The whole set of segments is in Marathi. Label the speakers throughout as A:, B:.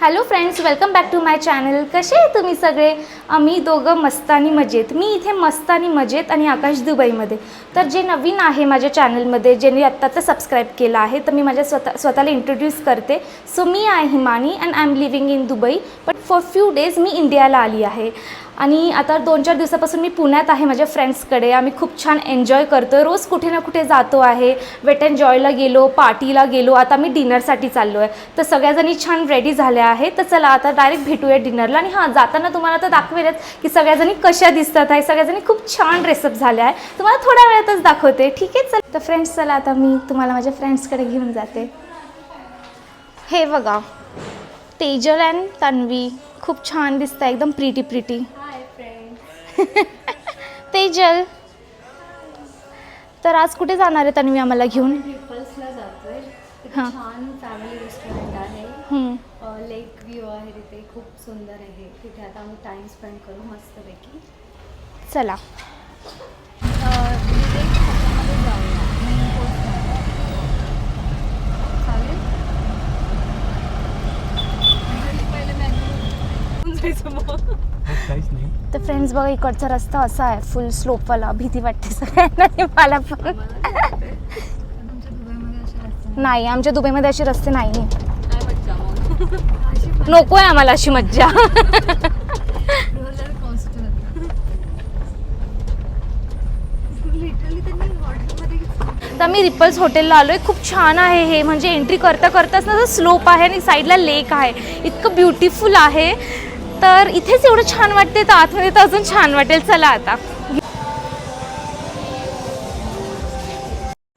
A: Hello friends, welcome back to my channel. कसे आहे तुम्ही सगळे? आम्ही दोघं मस्त आणि मजेत. मी इथे मस्त आणि मजेत आणि आकाश दुबईमध्ये. तर जे नवीन आहे माझ्या चॅनलमध्ये, ज्यांनी आत्ता सबस्क्राईब केलं आहे, तर मी माझ्या स्वतःला इंट्रोड्यूस करते. सो मी आहे Himani and I am living in Dubai, but for few days मी इंडियाला आली आहे. आणि आता 2-4 दिवसापासून मी पुण्यात आहे माझ्या फ्रेंड्सकडे. आम्ही खूप छान एन्जॉय करतो. रोज कुठे ना कुठे जातो आहे. वेट अँड जॉयला गेलो, पार्टीला गेलो, आता मी डिनरसाठी चाललो आहे. तर सगळ्याजणी छान रेडी झाल्या आहे. तर चला आता डायरेक्ट भेटूया डिनरला. आणि हां, जाताना तुम्हाला तर दाखवेलच की सगळ्याजणी कशा दिसतात आहे. सगळ्याजणी खूप छान ड्रेसअप झाल्या आहे. तुम्हाला थोड्या वेळातच दाखवते, ठीक आहे? चल तर फ्रेंड्स, चला आता मी तुम्हाला माझ्या फ्रेंड्सकडे घेऊन जाते. हे बघा, तेजल अँड तन्वी खूप छान दिसत आहे, एकदम प्रिटी. तेजल, तर आज कुठे जाणार आहे तन्वी आम्हाला घेऊन?
B: रिपल्सला जातोय.
A: हां.
B: छान फॅमिली रेस्टॉरंट आहे. लेक व्ह्यू आहे तिथे, खूप सुंदर आहे. तिथे आता आम्ही टाइम स्पेंड करू मस्तपैकी.
A: चला.
B: ह्याच्यामध्ये जाऊया, मेन कोर्समध्ये. चालेल. पहिले
C: काहीच नाही.
A: तर फ्रेंड्स बघा, इकडचा रस्ता असा आहे, फुल स्लोपवाला. भीती वाटते सगळ्यांना, मला पण.
B: तुमच्या दुबईमध्ये असे रस्ते
A: नाही, आमच्या दुबईमध्ये असे रस्ते नाही.
B: काय मज्जा मग.
A: नको आहे आम्हाला अशी मज्जा.
B: रोलर कोस्टर लिटरली त्यांनी हॉटेलमध्ये.
A: तर मी रिपल्स हॉटेलला आलो आहे. खूप छान आहे हे. म्हणजे एंट्री करताच ना स्लोप आहे आणि साईडला लेक आहे. इतकं ब्युटिफुल आहे. तर इथेच एवढं छान वाटते, तर आतमध्ये तर अजून छान वाटेल. चला आता.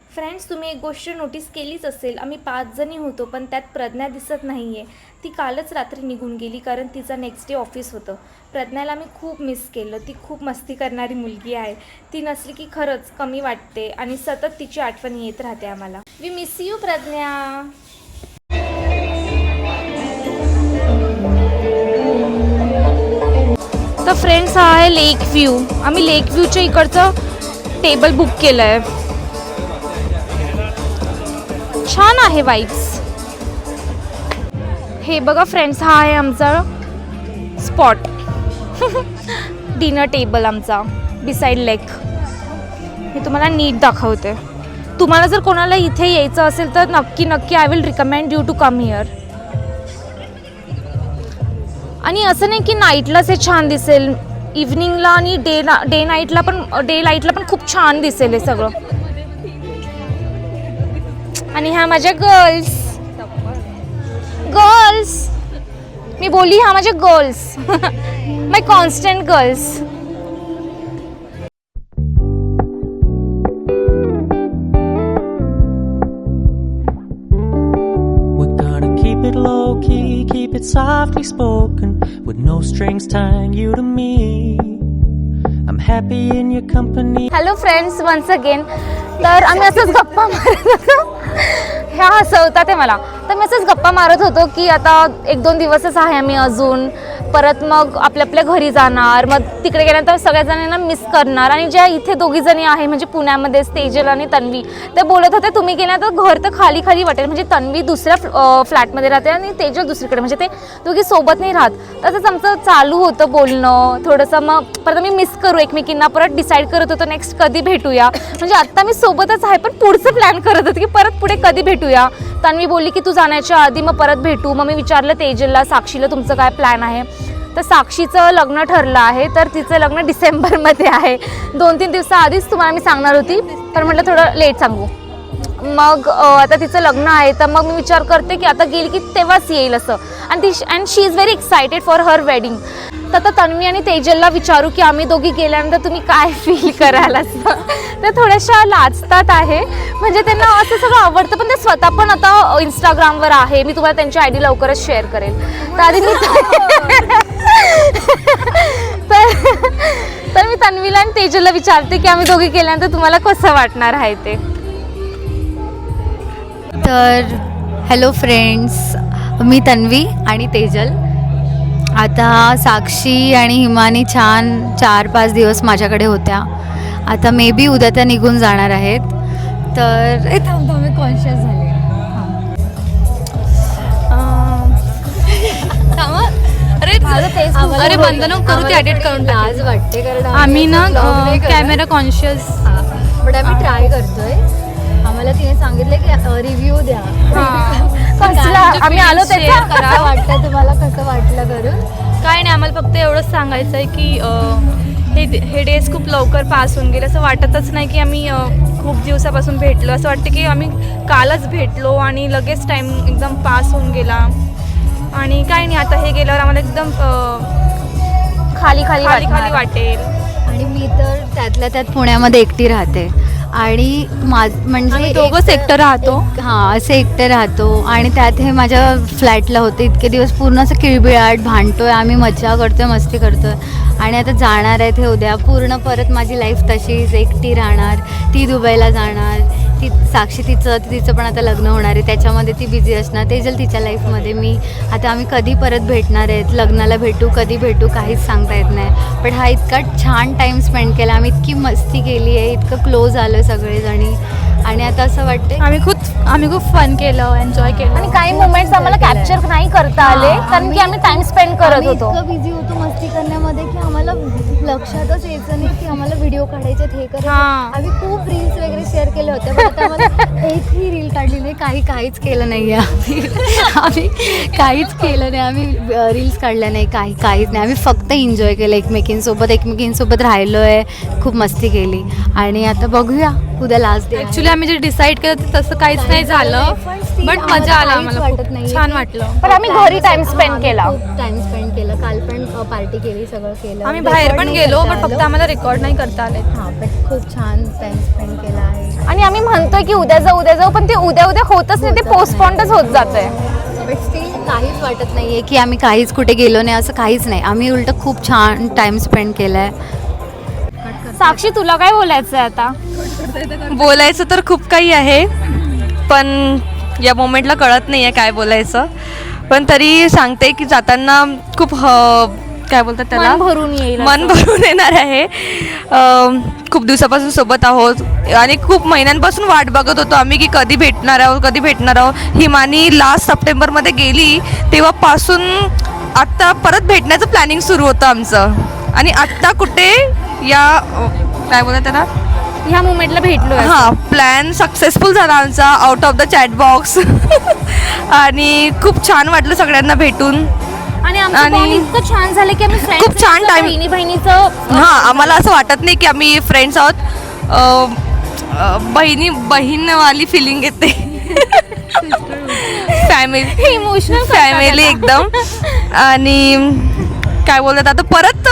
A: फ्रेंड्स, तुम्ही एक गोष्ट नोटीस केलीच असेल, आम्ही 5 जणी होतो, पण त्यात प्रज्ञा दिसत नाही आहे. ती कालच रात्री निघून गेली, कारण तिचं नेक्स्ट डे ऑफिस होतं. प्रज्ञाला मी खूप मिस केलं. ती खूप मस्ती करणारी मुलगी आहे. ती नसली की खरंच कमी वाटते आणि सतत तिची आठवण येत राहते आम्हाला. We miss you Pragya. तर फ्रेंड्स, हा आहे लेक व्ह्यू. आम्ही लेक व्ह्यूच्या इकडचं टेबल बुक केलं आहे. छान आहे वाईब्स. हे बघा फ्रेंड्स, हा आहे आमचा स्पॉट. डिनर टेबल आमचा बिसाईड लेक. मी तुम्हाला नीट दाखवते. तुम्हाला जर कोणाला इथे यायचं असेल तर नक्की I will recommend you to come here. आणि असं नाही की नाईटलाच हे छान दिसेल, इव्हनिंगला आणि डे लाईटला पण खूप छान दिसेल हे सगळं. आणि ह्या माझ्या गर्ल्स. मी बोलली, ह्या माझ्या girls. My constant girls.
C: Keep it low key, keep it softly spoken, with no strings tying you to me. I'm happy in your company.
A: Hello friends, once again. तर आम्ही असंच गप्पा मारत होतो. ह्या हसवतात ते मला. तर मी असंच गप्पा मारत होतो की आता 1-2 दिवसच आहे आम्ही अजून. परत मग आपल्या घरी जाणार. मग तिकडे गेल्यानंतर सगळ्या जणांना मिस करणार. आणि ज्या इथे दोघी जणी आहे म्हणजे पुण्यामध्ये, तेजल आणि तन्वी, ते बोलत होते तुम्ही गेल्यानंतर घर तर खाली वाटेल. म्हणजे तन्वी दुसऱ्या फ्लॅटमध्ये राहते आणि तेजल दुसरीकडे, म्हणजे ते दोघी सोबत नाही राहत. तसंच आमचं चालू होतं बोलणं थोडंसं. मग परत आम्ही मिस करू एकमेकींना. परत डिसाईड करत होतो नेक्स्ट कधी भेटूया. म्हणजे आत्ता मी सोबतच आहे, पण पुढचं प्लॅन करत होते की परत पुढे कधी भेटूया. तन्वी बोलली की तू जाण्याच्या आधी मग परत भेटू. मग मी विचारलं तेजलला, साक्षीला तुमचं काय प्लॅन आहे. तर साक्षीचं लग्न ठरलं आहे, तर तिचं लग्न डिसेंबरमध्ये आहे. 2-3 दिवसाआधीच तुम्हाला मी सांगणार होती, पण म्हटलं थोडं लेट सांगू. मग आता तिचं लग्न आहे, तर मग मी विचार करते की आता गेली की तेव्हाच येईल असं. आणि she is very excited for her wedding. तर आता तन्वी आणि तेजलला विचारू की आम्ही दोघी गेल्यानंतर तुम्ही काय फील कराल असं. तर थोड्याशा लाजतात आहे, म्हणजे त्यांना असं सगळं आवडतं. पण ते स्वतः पण आता इंस्टाग्रामवर आहे. मी तुम्हाला त्यांची आयडी लवकरच शेअर करेल. तर आधी मी तर मी तन्वीला आणि तेजलला विचारते की आम्ही दोघी गेल्यानंतर तुम्हाला कसं वाटणार आहे ते.
B: तर हॅलो फ्रेंड्स, मी तन्वी आणि तेजल. आता साक्षी आणि हिमानी छान 4-5 दिवस माझ्याकडे होत्या. आता मे बी उद्या त्या निघून जाणार आहेत. तर थांबा, मी कॉन्शियस झाले.
A: माझं तेच
B: आम्हाला
D: अरे
B: खूप-
D: बंधनं करू, ते
B: आम्हाला
D: edit करून
B: लाज
D: टाकेल.
B: वाटते कारण
D: आम्ही ना
B: vlog नाही करत.
D: Camera conscious.
B: बट आम्ही ट्राय करतोय. आम्हाला तिने सांगितलं की रिव्ह्यू द्या.
A: कसला आम्ही आलो त्याचा
B: कसं वाटतं तुम्हाला, कसं वाटलं करून?
D: काय नाही, आम्हाला फक्त एवढंच सांगायचं आहे की हे डेज खूप लवकर पास होऊन गेले. असं वाटतच नाही की आम्ही खूप दिवसापासून भेटलो. असं वाटतं की आम्ही कालच भेटलो आणि लगेच टाईम एकदम पास होऊन गेला. आणि काय नाही, आता हे गेल्यावर आम्हाला एकदम
A: खाली खाली
D: खाली खाली
A: वाटणार.
D: वाटेल.
B: आणि मी तर त्यातल्या त्यात पुण्यामध्ये एकटी राहते आणि म्हणजे
D: आम्ही दोघंच एकटं राहतो.
B: हां, असे एकटे राहतो आणि त्यात हे माझ्या फ्लॅटला होते इतके दिवस. पूर्ण असं किळबिळाट भांडतोय आम्ही, मज्जा करतोय, मस्ती करतोय. आणि आता जाणार आहे ते उद्या. पूर्ण परत माझी लाईफ तशीच एकटी राहणार. ती दुबईला जाणार, ती साक्षी तिचं पण आता लग्न होणार आहे, त्याच्यामध्ये ती बिझी असणार. तेजल तिच्या लाईफमध्ये, मी आता आम्ही कधी परत भेटणार आहेत, लग्नाला भेटू, कधी भेटू, काहीच सांगता येत नाही. पण हा इतका छान टाईम स्पेंड केला आम्ही, इतकी मस्ती केली आहे, इतकं क्लोज आलं सगळेजणी. आणि आता असं वाटतं
D: आम्ही खूप फन केलं, एन्जॉय केलं.
A: आणि काही मोमेंट्स आम्हाला कॅप्चर नाही करता आले कारण की आम्ही टाइम स्पेंड करत
B: आम्ही
A: होतो.
B: इतकं बिझी होतो मस्ती करण्यामध्ये की आम्हाला लक्षातच यायचं नाही की आम्हाला व्हिडिओ काढायचे, हे करायचं.
D: हां.
B: आम्ही खूप रील्स वगैरे शेअर केले होते, पण आता आम्हाला एकही रील काढली नाही. काहीच केलं नाही आहे आम्ही काहीच केलं नाही. आम्ही रील्स काढल्या नाही, काहीच नाही. आम्ही फक्त एन्जॉय केलं एकमेकींसोबत राहिलो आहे, खूप मस्ती केली. आणि आता बघूया उद्या लास्ट डे.
D: ॲक्च्युली आम्ही जे डिसाईड केलं ते तसं काहीच नाही झालं, बट मजा आला आम्हाला,
B: वाटत नाही,
D: खूप छान वाटलं.
A: पण आम्ही घरी टाइम स्पेंड केला.
B: खूप टाइम स्पेंड केला. काल पण पार्टी केली, सगळं केलं.
D: आम्ही बाहेर
B: Record
D: पण
B: नाही
D: गेलो,
B: करता
D: पण फक्त
B: आलं.
D: आम्हाला रेकॉर्ड नाही करता आले.
B: हां, पण खूप छान टाइम स्पेंड केला आहे.
A: आणि आम्ही म्हणतोय की उद्या जाऊ पण ते उद्या होतच नाही, ते पोस्टपोन्डच होत जातंय.
B: बट स्टील काहीच वाटत नाही आहे की आम्ही काहीच कुठे गेलो नाही, असं काहीच नाही. आम्ही उलट खूप छान टाइम स्पेंड केला आहे.
A: साक्षी, तुला काय बोलायचं आहे आता?
E: बोलायचं तर खूप काही आहे, पण या मोमेंटला कळत नाही आहे काय बोलायचं. पण तरी सांगते की जाताना खूप काय बोलतात त्याला,
A: मन भरून येईल
E: मन
A: असं.
E: भरून येणार आहे. खूप दिवसापासून सोबत आहोत आणि खूप महिन्यांपासून वाट बघत होतो आम्ही की कधी भेटणार आहोत. हिमानी लास्ट सप्टेंबरमध्ये गेली तेव्हापासून आत्ता परत भेटण्याचं प्लॅनिंग सुरू होतं आमचं. आणि आत्ता कुठे या काय बोलतात त्याला,
A: ह्या मुमेंटला भेटलोय.
E: हां, प्लॅन सक्सेसफुल झाला आमचा, out of the chat box. आणि खूप छान वाटलं सगळ्यांना भेटून.
A: आणि आमचं
E: आणि
A: bond इतकं छान झालं की आम्ही friends
E: खूप छान time-
A: बहिणीचं
E: हां, आम्हाला असं वाटत नाही की आम्ही फ्रेंड्स आहोत. बहीणवाली फिलिंग येते. फॅमिली
A: इमोशनल
E: एकदम. आणि काय बोलतात आता परत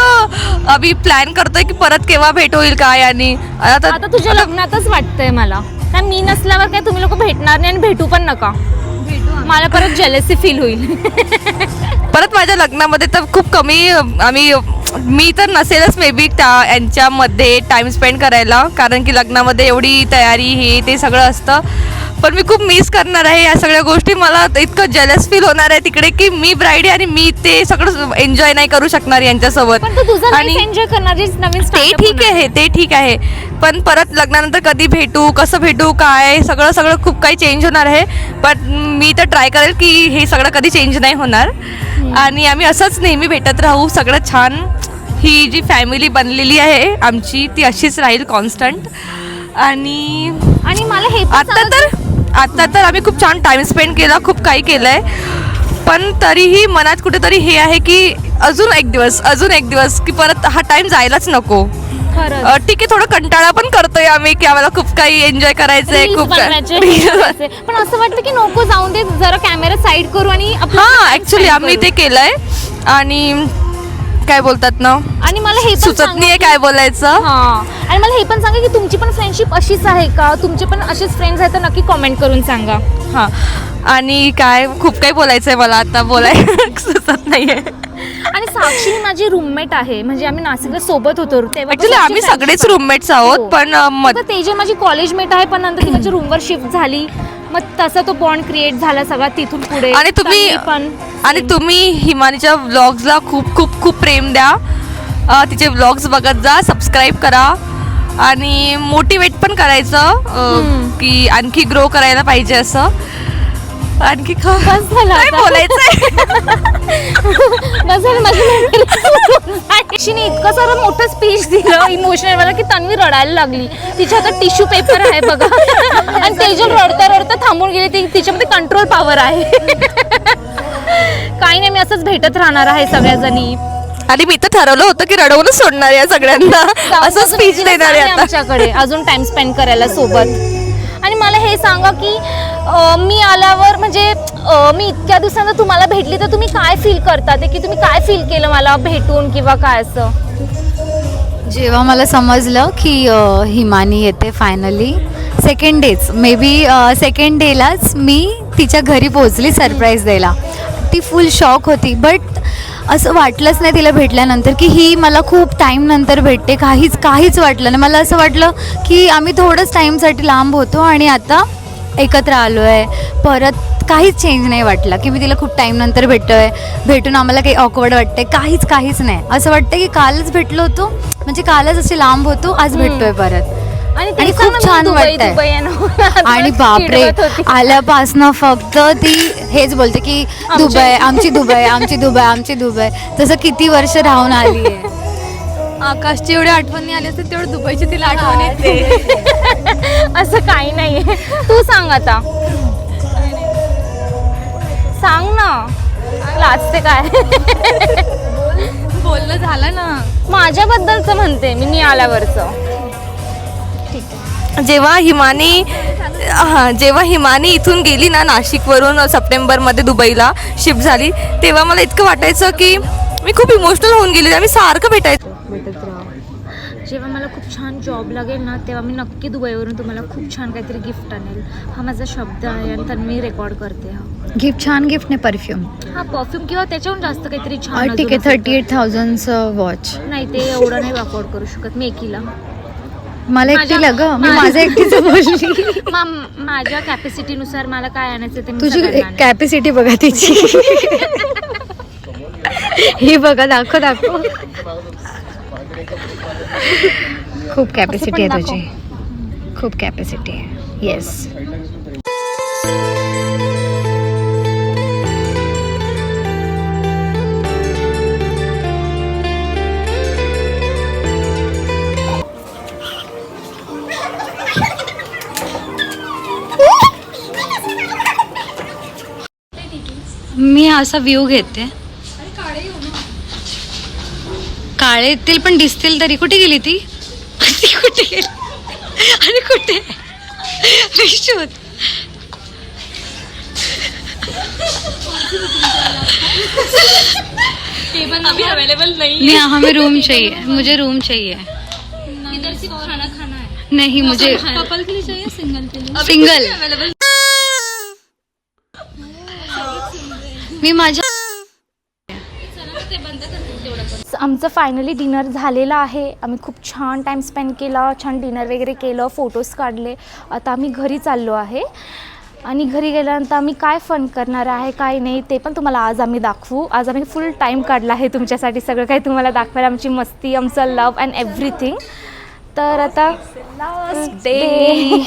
E: आम्ही प्लॅन करतोय की परत केव्हा भेट होईल काय. आणि
A: आता तुझ्या लग्नातच वाटतंय मला, कारण मी नसल्यावर काय तुम्ही लोक भेटणार नाही आणि भेटू पण नका. मला परत जेलसी फील होईल.
E: परत माझ्या लग्नामध्ये तर खूप कमी मी तर नसेलच मे बी यांच्यामध्ये टाइम स्पेंड करायला, कारण की लग्नामध्ये एवढी तयारी हे ते सगळं असतं. पण मी खूप मिस करणार आहे या सगळ्या गोष्टी. मला इतकं जेलस फील होणार आहे तिकडे की मी ब्राईड आहे आणि मी ते सगळं एन्जॉय नाही करू शकणार यांच्यासोबत.
A: पण तू तुझं
E: आणि
A: एन्जॉय करणारी नवीन
E: ते
A: startup
E: ठीक
A: होणार.
E: आहे, ते ठीक आहे. पण परत लग्नानंतर कधी भेटू, कसं भेटू, काय सगळं खूप काही चेंज होणार आहे. पण मी तर ट्राय करेल की हे सगळं कधी चेंज नाही होणार. आणि आम्ही असंच नेहमी भेटत राहू, सगळं छान. ही जी फॅमिली बनलेली आहे आमची ती अशीच राहील कॉन्स्टंट. आणि
A: मला हे पण
E: आत्ता तर आम्ही खूप छान टाइम स्पेंड केला, खूप काही केलं आहे. पण तरीही मनात कुठेतरी हे आहे की अजून एक दिवस की परत हा टाइम जायलाच नको.
A: खरंच.
E: ठीक आहे, थोडं कंटाळा पण करतोय आम्ही की आम्हाला खूप काही एन्जॉय करायचंय.
A: Reels
E: खूप
A: बनवायचे, हे करायचे. पण असं वाटतं की नको जाऊन दे, जरा कॅमेरा साईड करू आणि आपलं
E: हां,
A: time
E: ऍक्च्युली
A: spend
E: आम्ही
A: करू.
E: ते केलंय. आणि काय बोलतात ना,
A: आणि मला हे पण
E: सुचत
A: सांगा
E: नाहीये
A: की-
E: काय बोलायचं.
A: हां, आणि मला हे पण सांगा की तुमची पण फ्रेंडशिप अशीच आहे का? तुमचे पण असेच फ्रेंड्स आहेत तर नक्की कमेंट करून सांगा.
E: हां, आणि काय खूप काही बोलायचंय मला आता सुचत नाहीये.
A: आणि साक्षी ही माझी रूममेट आहे, म्हणजे आम्ही नाशिकला सोबत होतो तेव्हा.
E: ऍक्च्युली आम्ही सगळेच रूममेट्स आहोत.
A: हो.
E: पण
A: तेजे माझी कॉलेजमेट आहे, पण नंतर ती माझ्या रूमवर शिफ्ट झाली. मग तसा तो बॉन्ड क्रिएट झाला सगळा तिथून पुढे.
E: आणि तुम्ही हिमानीच्या व्लॉग्सला खूप खूप खूप प्रेम द्या. तिचे व्लॉग्स बघत जा, सबस्क्राईब करा आणि मोटिवेट पण करायचं की आणखी ग्रो करायला पाहिजे असं. आणखी
A: बस झालं
E: काय
A: आता.
E: बोलायचंय.
A: बस दिवस झाले माझी साक्षीने इतकं सारं मोठं स्पीच दिलं इमोशनल मला की तन्वी रडायला लागली. तिच्या हातात टिश्यू पेपर आहे बघा आणि तेजल रडता रडता थांबून गेली. तिच्यामध्ये कंट्रोल पॉवर आहे. काही नाही, मी असंच भेटत राहणार आहे सगळ्याजणी.
E: आणि मी तर ठरवलं होतं की रडवूनच सोडणार या सगळ्यांना, असं स्पीच देणार आहे आता.
A: आमच्याकडे अजून टाइम स्पेंड करायला सोबत. आणि मला हे सांगा की मी आल्यावर म्हणजे मी इतक्या दिवसांना तुम्हाला भेटली तर तुम्ही काय फील करता ते, की तुम्ही काय फील केलं मला भेटून किंवा काय असं?
B: जेव्हा मला समजलं की हिमानी येते फायनली, सेकंड डेच मे बी सेकंड डेलाच मी तिच्या घरी पोहोचली सरप्राईज द्यायला. ती फुल शॉक होती, बट असं वाटलंच नाही तिला भेटल्यानंतर की ही मला खूप टाईम नंतर भेटते. काहीच वाटलं नाही. मला असं वाटलं की आम्ही थोडंच टाईमसाठी लांब होतो आणि आता एकत्र आलो आहे परत. काहीच चेंज नाही वाटलं की मी तिला खूप टाईम नंतर भेटून आम्हाला काही ऑकवर्ड वाटते. काहीच नाही. असं वाटतं की कालच भेटलो होतो, म्हणजे कालच असे लांब होतो, आज भेटतोय परत. आणि खूप छान वाटतंय. आणि बापरे, आल्यापासनं फक्त ती हेच बोलते की दुबई आमची दुबई. तसं किती वर्ष राहून आली आहे.
D: आकाशची एवढी आठवणी आली असते तेवढं दुबईची तिला आठवण येते.
A: असं काही नाहीये. तू सांग आता, सांग ना, लाजते काय?
D: बोलणं झालं ना.
A: माझ्याबद्दलचं म्हणते मी आल्यावरचं.
E: जेव्हा हिमानी इथून गेली ना नाशिकवरून सप्टेंबरमध्ये दुबईला शिफ्ट झाली, तेव्हा मला इतकं वाटायचं की मी खूप इमोशनल होऊन गेली. आम्ही सारखं भेटत राहा.
A: जेव्हा मला खूप छान जॉब लागेल ना तेव्हा मी नक्की दुबईवरून तुम्हाला खूप छान काहीतरी गिफ्ट आणेल. हा माझा शब्द आहे आणि तर मी रेकॉर्ड करते. हा
B: छान गिफ्ट नाही, परफ्यूम.
A: हा परफ्यूम किंवा त्याच्याहून जास्त काहीतरी छान.
B: ठीक आहे, 38,000चं वॉच.
A: नाही, ते एवढं नाही अफोर्ड करू शकत मी एकीला.
B: मला एकटीला ग, मी माझ्या एकटीचं बोलली.
A: माझ्या कॅपॅसिटीनुसार मला काय आणायचं ते मी
B: तुझी
A: सगळं आणेन.
B: कॅपॅसिटी बघा तिची. ही बघा, दाखव. खूप कॅपॅसिटी आहे तुझी, खूप कॅपॅसिटी आहे. येस. मी असा व्ह्यू घेते. काळे येतील पण दिसतील तरी. कुठे गेली ती? कुठे गेली? आणि कुठे शोध.
D: अभी अवेलेबल नहीं
B: नहीं, हमें रूम चाहिए, मुझे रूम चाहिए.
D: इधर सिर्फ खाना है.
B: नहीं, मुझे
D: कपल के लिए चाहिए, सिंगल के लिए?
B: सिंगल. मी माझ्या
A: आमचं फायनली डिनर झालेलं आहे. आम्ही खूप छान टाईम स्पेंड केला, छान डिनर वगैरे केलं, फोटोज काढले. आता आम्ही घरी चाललो आहे आणि घरी गेल्यानंतर आम्ही काय फन करणार आहे काय नाही ते पण तुम्हाला आज आम्ही दाखवू. आज आम्ही फुल टाईम काढला आहे तुमच्यासाठी, सगळं काही तुम्हाला दाखवायला, आमची मस्ती, आमचं लव अँड एव्हरीथिंग. तर आता लास्ट डे.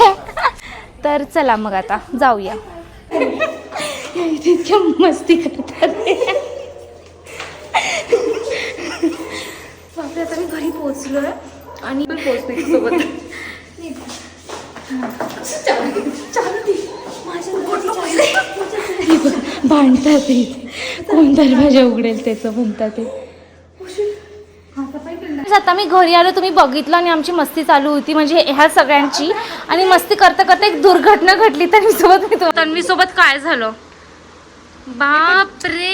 A: तर चला मग आता जाऊया. इतक्या मस्ती करतात. बापरे, आता मी घरी पोहोचलो आहे आणि सोबत भांडतात ते. कोण दरवाजा उघडेल त्याचं म्हणतात ते. आता मी घरी आलो, तुम्ही बघितलं आणि आमची मस्ती चालू होती म्हणजे ह्या सगळ्यांची. आणि मस्ती करता करता एक दुर्घटना घडली तन्वी सोबत काय झालं? बापरे,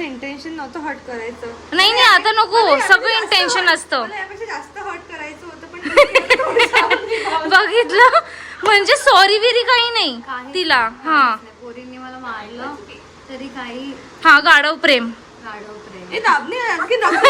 E: इंटेन्शन नव्हतं हर्ट करायचं.
A: नाही आता नको, सगळं इंटेन्शन असतं.
E: जास्त हर्ट करायचं होतं पण
A: बघितलं म्हणजे सॉरी विरी काही नाही तिला. हा,
B: पोरींनी मला मारलं तरी काही.
A: हा, गाढव प्रेम.
E: हे दाबणी आणखी नको.